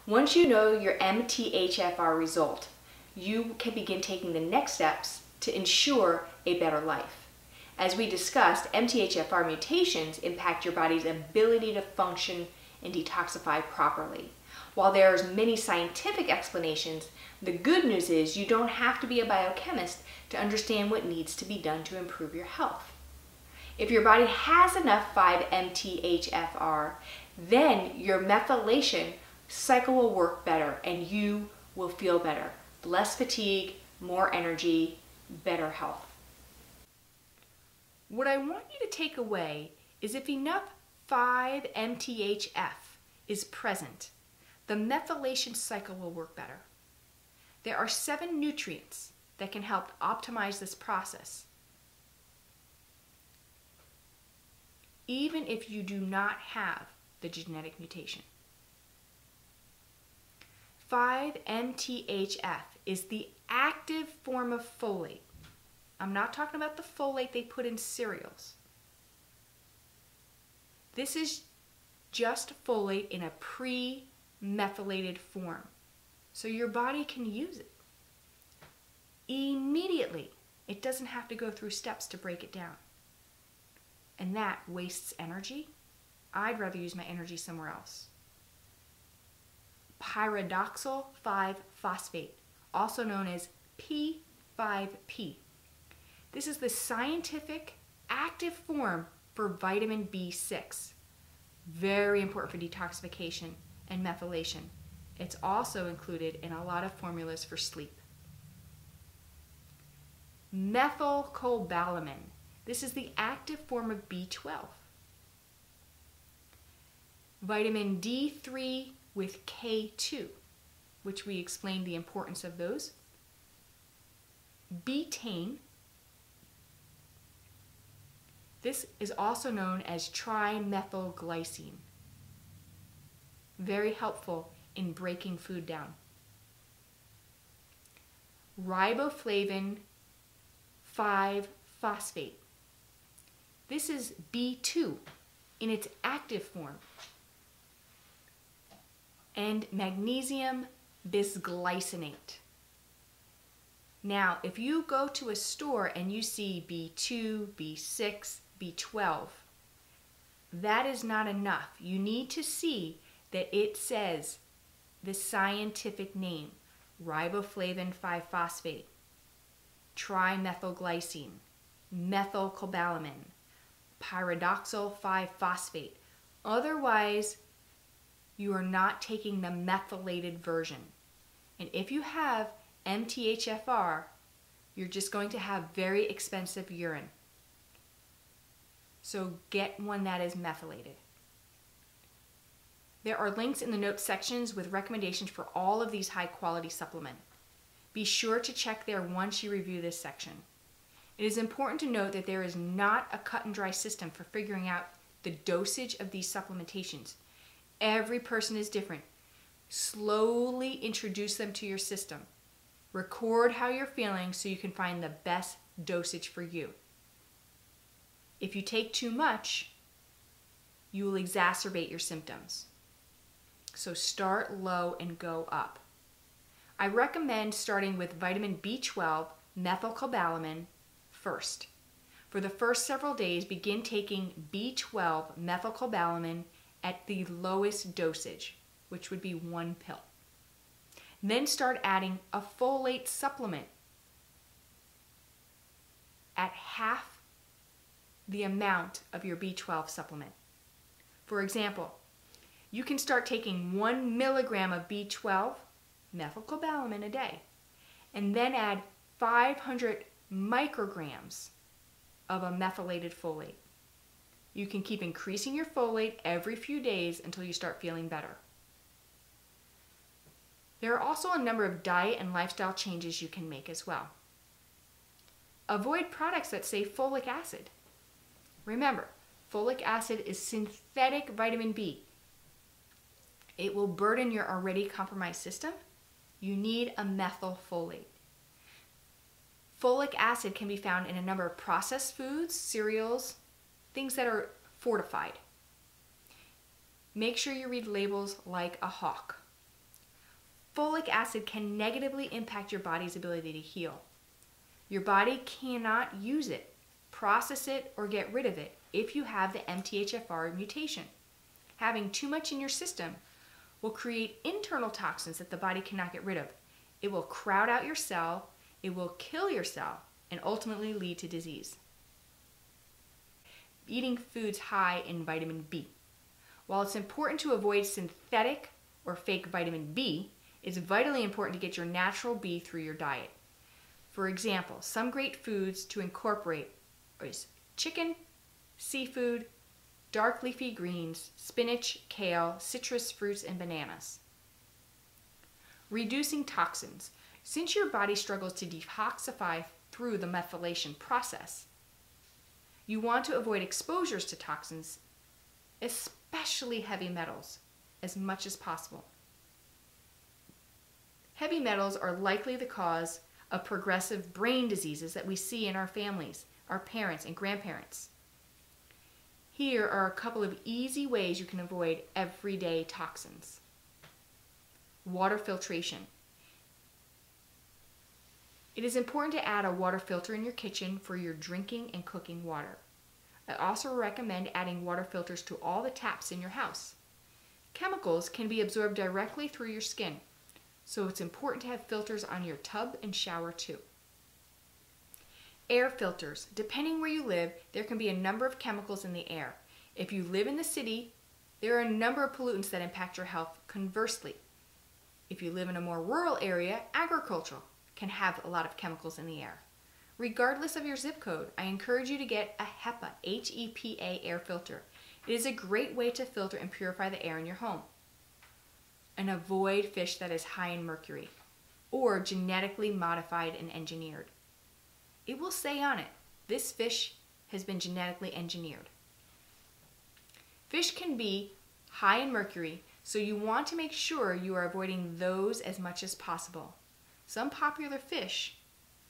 Once you know your MTHFR result, you can begin taking the next steps to ensure a better life. As we discussed, MTHFR mutations impact your body's ability to function and detoxify properly. While there's many scientific explanations, the good news is you don't have to be a biochemist to understand what needs to be done to improve your health. If your body has enough 5-MTHFR, then your methylation cycle will work better and you will feel better. Less fatigue, more energy, better health. What I want you to take away is if enough 5-MTHF is present, the methylation cycle will work better. There are 7 nutrients that can help optimize this process, even if you do not have the genetic mutation. 5-MTHF is the active form of folate. I'm not talking about the folate they put in cereals. This is just folate in a pre-methylated form, so your body can use it immediately. It doesn't have to go through steps to break it down. And that wastes energy. I'd rather use my energy somewhere else. Pyridoxal 5-phosphate, also known as P5P. This is the scientific active form for vitamin B6. Very important for detoxification and methylation. It's also included in a lot of formulas for sleep. Methylcobalamin. This is the active form of B12. Vitamin D3 with K2, which we explained the importance of those. Betaine. This is also known as trimethylglycine. Very helpful in breaking food down. Riboflavin 5-phosphate. This is B2 in its active form. And magnesium bisglycinate. Now, if you go to a store and you see B2, B6, B12, that is not enough. You need to see that it says the scientific name, riboflavin 5-phosphate, trimethylglycine, methylcobalamin, pyridoxal 5-phosphate. Otherwise, you are not taking the methylated version. And if you have MTHFR, you're just going to have very expensive urine. So get one that is methylated. There are links in the notes sections with recommendations for all of these high quality supplements. Be sure to check there once you review this section. It is important to note that there is not a cut and dry system for figuring out the dosage of these supplementations. Every person is different. Slowly introduce them to your system. Record how you're feeling so you can find the best dosage for you. If you take too much, you will exacerbate your symptoms. So start low and go up. I recommend starting with vitamin B12 methylcobalamin first. For the first several days, begin taking B12 methylcobalamin at the lowest dosage, which would be 1 pill. Then start adding a folate supplement at half the amount of your B12 supplement. For example, you can start taking 1 milligram of B12 methylcobalamin a day, and then add 500 micrograms of a methylated folate. You can keep increasing your folate every few days until you start feeling better. There are also a number of diet and lifestyle changes you can make as well. Avoid products that say folic acid. Remember, folic acid is synthetic vitamin B. It will burden your already compromised system. You need a methylfolate. Folic acid can be found in a number of processed foods, cereals, things that are fortified. Make sure you read labels like a hawk. Folic acid can negatively impact your body's ability to heal. Your body cannot use it, process it, or get rid of it if you have the MTHFR mutation. Having too much in your system will create internal toxins that the body cannot get rid of. It will crowd out your cell, it will kill your cell, and ultimately lead to disease. Eating foods high in vitamin B. While it's important to avoid synthetic or fake vitamin B, it's vitally important to get your natural B through your diet. For example, some great foods to incorporate is chicken, seafood, dark leafy greens, spinach, kale, citrus fruits, and bananas. Reducing toxins. Since your body struggles to detoxify through the methylation process, you want to avoid exposures to toxins, especially heavy metals, as much as possible. Heavy metals are likely the cause of progressive brain diseases that we see in our families, our parents and grandparents. Here are a couple of easy ways you can avoid everyday toxins. Water filtration. It is important to add a water filter in your kitchen for your drinking and cooking water. I also recommend adding water filters to all the taps in your house. Chemicals can be absorbed directly through your skin, so it's important to have filters on your tub and shower too. Air filters. Depending where you live, there can be a number of chemicals in the air. If you live in the city, there are a number of pollutants that impact your health conversely. If you live in a more rural area, agricultural can have a lot of chemicals in the air. Regardless of your zip code, I encourage you to get a HEPA, H-E-P-A air filter. It is a great way to filter and purify the air in your home. And avoid fish that is high in mercury or genetically modified and engineered. It will say on it, this fish has been genetically engineered. Fish can be high in mercury, so you want to make sure you are avoiding those as much as possible. Some popular fish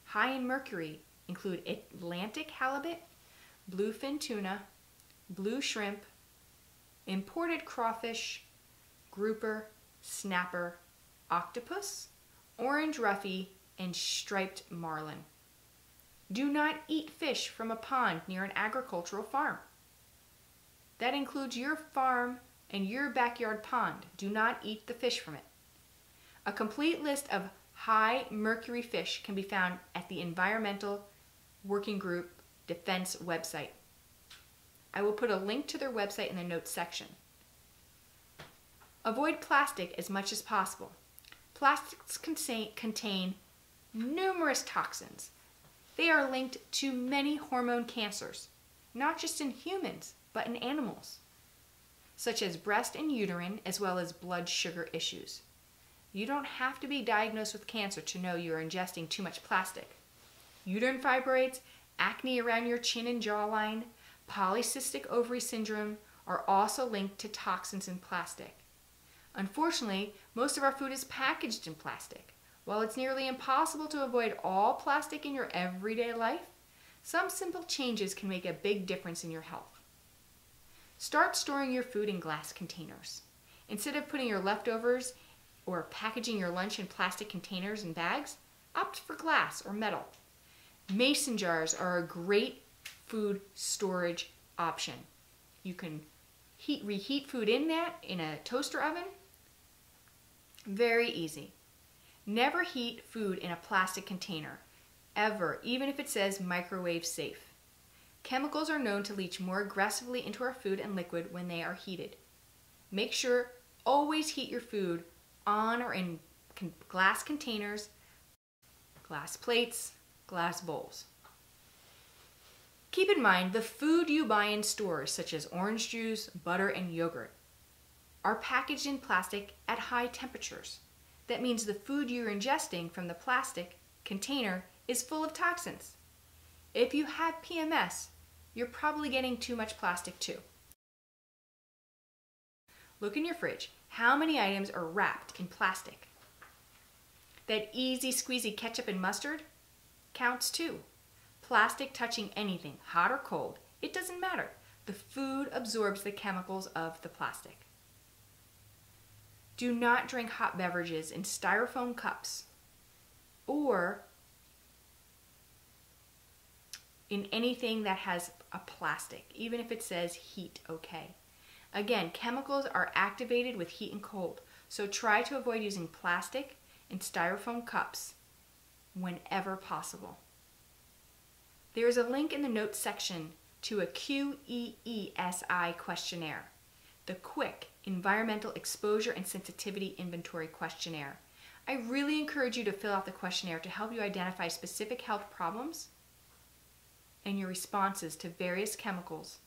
high in mercury include Atlantic halibut, bluefin tuna, blue shrimp, imported crawfish, grouper, snapper, octopus, orange roughy, and striped marlin. Do not eat fish from a pond near an agricultural farm. That includes your farm and your backyard pond. Do not eat the fish from it. A complete list of high mercury fish can be found at the Environmental Working Group Defense website. I will put a link to their website in the notes section. Avoid plastic as much as possible. Plastics contain numerous toxins. They are linked to many hormone cancers, not just in humans, but in animals, such as breast and uterine, as well as blood sugar issues. You don't have to be diagnosed with cancer to know you are ingesting too much plastic. Uterine fibroids, acne around your chin and jawline, polycystic ovary syndrome are also linked to toxins in plastic. Unfortunately, most of our food is packaged in plastic. While it's nearly impossible to avoid all plastic in your everyday life, some simple changes can make a big difference in your health. Start storing your food in glass containers. Instead of putting your leftovers or packaging your lunch in plastic containers and bags, opt for glass or metal. Mason jars are a great food storage option. You can reheat food in a toaster oven. Very easy. Never heat food in a plastic container, ever, even if it says microwave safe. Chemicals are known to leach more aggressively into our food and liquid when they are heated. Make sure always heat your food on or in glass containers, glass plates, glass bowls. Keep in mind the food you buy in stores, such as orange juice, butter, and yogurt, are packaged in plastic at high temperatures. That means the food you're ingesting from the plastic container is full of toxins. If you have PMS, you're probably getting too much plastic too. Look in your fridge. How many items are wrapped in plastic? That easy squeezy ketchup and mustard counts too. Plastic touching anything, hot or cold, it doesn't matter. The food absorbs the chemicals of the plastic. Do not drink hot beverages in styrofoam cups or in anything that has a plastic, even if it says heat okay. Again, chemicals are activated with heat and cold, so try to avoid using plastic and styrofoam cups whenever possible. There is a link in the notes section to a QEESI questionnaire, the Quick Environmental Exposure and Sensitivity Inventory Questionnaire. I really encourage you to fill out the questionnaire to help you identify specific health problems and your responses to various chemicals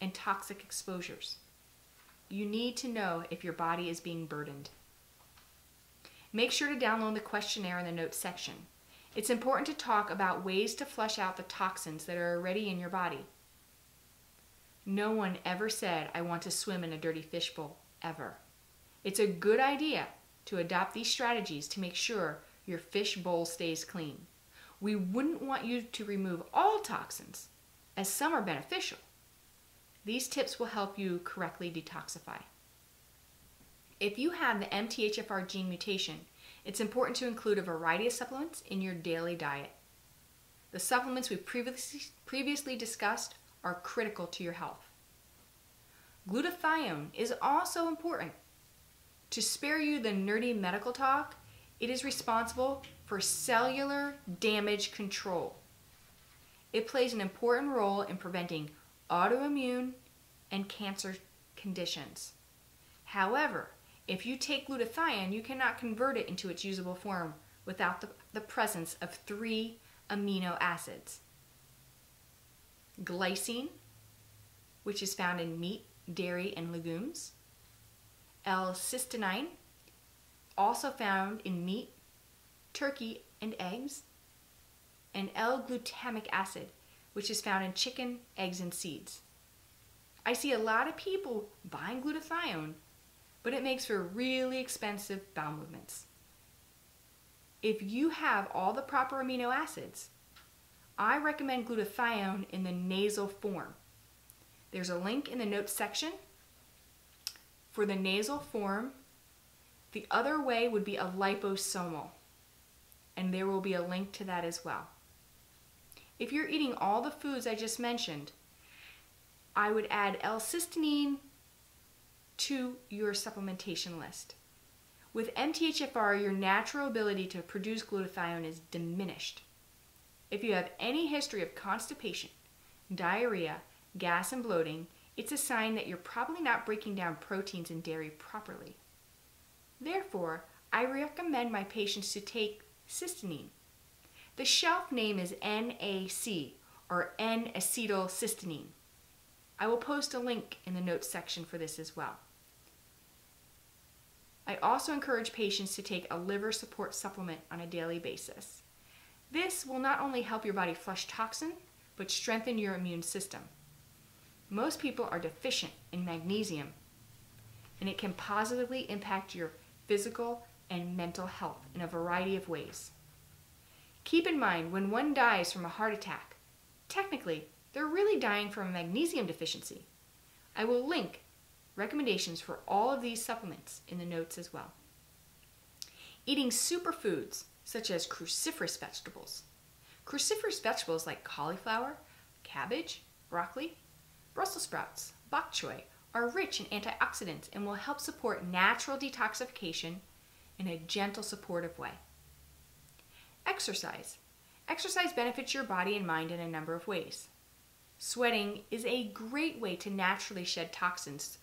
and toxic exposures. You need to know if your body is being burdened. Make sure to download the questionnaire in the notes section. It's important to talk about ways to flush out the toxins that are already in your body. No one ever said, "I want to swim in a dirty fishbowl," ever. It's a good idea to adopt these strategies to make sure your fish bowl stays clean. We wouldn't want you to remove all toxins, as some are beneficial. These tips will help you correctly detoxify. If you have the MTHFR gene mutation, it's important to include a variety of supplements in your daily diet. The supplements we previously discussed are critical to your health. Glutathione is also important. To spare you the nerdy medical talk, it is responsible for cellular damage control. It plays an important role in preventing autoimmune and cancer conditions. However, if you take glutathione, you cannot convert it into its usable form without the presence of 3 amino acids. Glycine, which is found in meat, dairy, and legumes. L-cysteine, also found in meat, turkey, and eggs. And L-glutamic acid, which is found in chicken, eggs, and seeds. I see a lot of people buying glutathione, but it makes for really expensive bowel movements. If you have all the proper amino acids, I recommend glutathione in the nasal form. There's a link in the notes section. For the nasal form, the other way would be a liposomal, and there will be a link to that as well. If you're eating all the foods I just mentioned, I would add L-cysteine to your supplementation list. With MTHFR, your natural ability to produce glutathione is diminished. If you have any history of constipation, diarrhea, gas, and bloating, it's a sign that you're probably not breaking down proteins in dairy properly. Therefore, I recommend my patients to take cysteine. The shelf name is NAC, or N-acetylcysteine. I will post a link in the notes section for this as well. I also encourage patients to take a liver support supplement on a daily basis. This will not only help your body flush toxin, but strengthen your immune system. Most people are deficient in magnesium, and it can positively impact your physical and mental health in a variety of ways. Keep in mind, when one dies from a heart attack, technically, they're really dying from a magnesium deficiency. I will link recommendations for all of these supplements in the notes as well. Eating superfoods such as cruciferous vegetables. Cruciferous vegetables like cauliflower, cabbage, broccoli, Brussels sprouts, bok choy are rich in antioxidants and will help support natural detoxification in a gentle, supportive way. Exercise. Exercise benefits your body and mind in a number of ways. Sweating is a great way to naturally shed toxins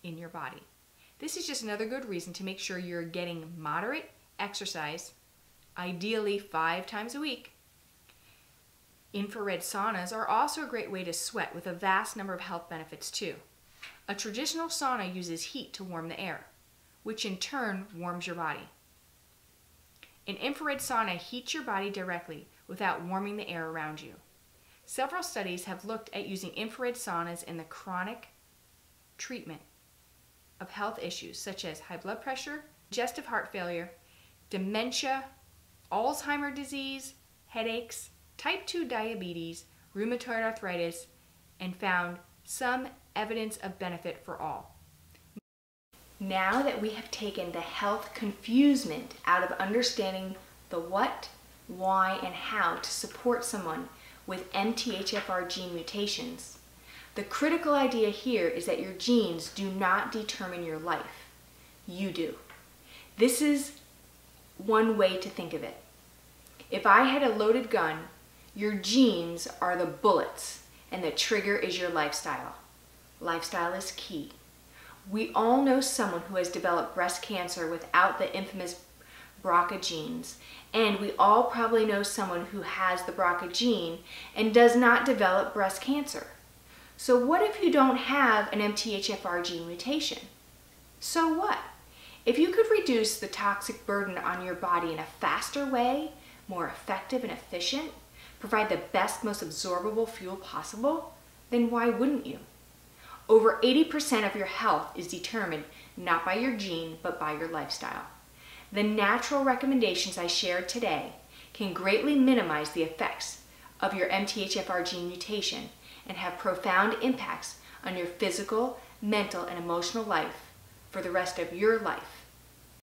in your body. This is just another good reason to make sure you're getting moderate exercise, ideally 5 times a week. Infrared saunas are also a great way to sweat with a vast number of health benefits too. A traditional sauna uses heat to warm the air, which in turn warms your body. An infrared sauna heats your body directly without warming the air around you. Several studies have looked at using infrared saunas in the chronic treatment of health issues such as high blood pressure, congestive heart failure, dementia, Alzheimer's disease, headaches, type 2 diabetes, rheumatoid arthritis, and found some evidence of benefit for all. Now that we have taken the health confusement out of understanding the what, why, and how to support someone with MTHFR gene mutations, the critical idea here is that your genes do not determine your life. You do. This is one way to think of it. If I had a loaded gun, your genes are the bullets and the trigger is your lifestyle. Lifestyle is key. We all know someone who has developed breast cancer without the infamous BRCA genes, and we all probably know someone who has the BRCA gene and does not develop breast cancer. So what if you don't have an MTHFR gene mutation? So what? If you could reduce the toxic burden on your body in a faster way, more effective and efficient, provide the best, most absorbable fuel possible, then why wouldn't you? Over 80% of your health is determined not by your gene, but by your lifestyle. The natural recommendations I shared today can greatly minimize the effects of your MTHFR gene mutation and have profound impacts on your physical, mental, and emotional life for the rest of your life.